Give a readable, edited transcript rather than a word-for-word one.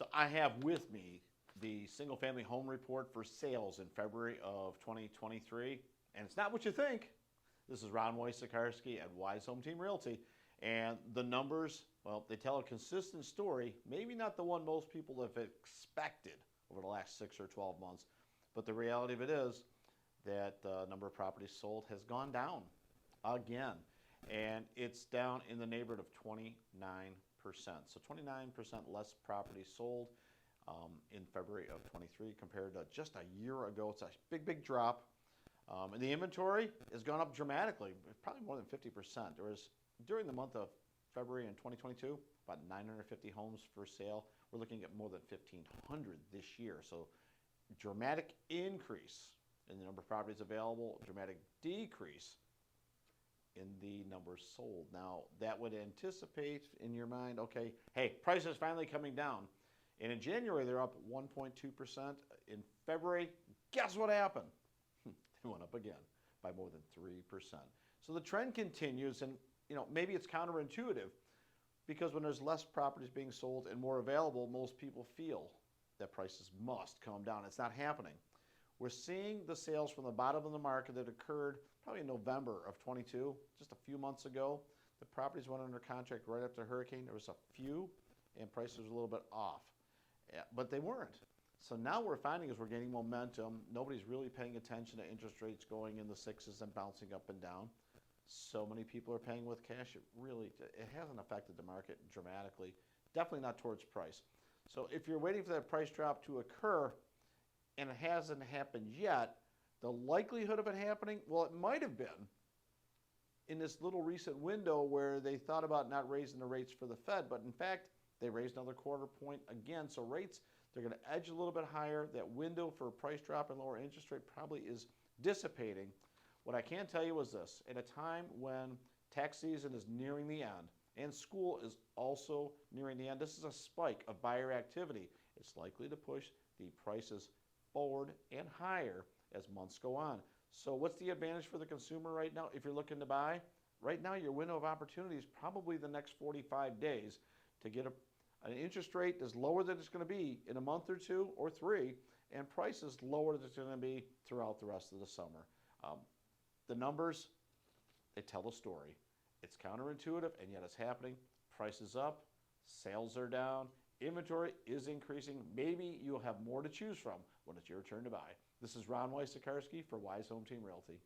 So I have with me the single family home report for sales in February of 2023. And it's not what you think. This is Ron Wojciechowski at Wise Home Team Realty. And the numbers, well, they tell a consistent story, maybe not the one most people have expected over the last 6 or 12 months. But the reality of it is that the number of properties sold has gone down again. And it's down in the neighborhood of 29%. So 29% less properties sold in February of 23 compared to just a year ago. It's a big, big drop. And the inventory has gone up dramatically, probably more than 50%. There was, during the month of February in 2022, about 950 homes for sale. We're looking at more than 1,500 this year. So dramatic increase in the number of properties available, dramatic decrease in the numbers sold. Now, that would anticipate in your mind, okay, hey, prices finally coming down. And in January, they're up 1.2%. In February, guess what happened? They went up again by more than 3%. So the trend continues, and maybe it's counterintuitive because when there's less properties being sold and more available, most people feel that prices must come down. It's not happening. We're seeing the sales from the bottom of the market that occurred probably in November of 22, just a few months ago. The properties went under contract right after the hurricane. There was a few, and prices were a little bit off, but they weren't. So now we're finding as we're gaining momentum, nobody's really paying attention to interest rates going in the sixes and bouncing up and down. So many people are paying with cash. It hasn't affected the market dramatically, definitely not towards price. So if you're waiting for that price drop to occur, and it hasn't happened yet, the likelihood of it happening, well, it might have been in this little recent window where they thought about not raising the rates for the Fed, but in fact, they raised another quarter point again. So rates, they're going to edge a little bit higher. That window for a price drop and lower interest rate probably is dissipating. What I can tell you is this: at a time when tax season is nearing the end and school is also nearing the end, this is a spike of buyer activity. It's likely to push the prices forward and higher as months go on. So what's the advantage for the consumer right now if you're looking to buy? Right now, your window of opportunity is probably the next 45 days to get an interest rate that's lower than it's going to be in a month or two or three, and prices lower than it's going to be throughout the rest of the summer. The numbers, they tell the story. It's counterintuitive, and yet it's happening. Prices up, sales are down, inventory is increasing. Maybe you'll have more to choose from when it's your turn to buy. This is Ron Wojciechowski for Wise Home Team Realty.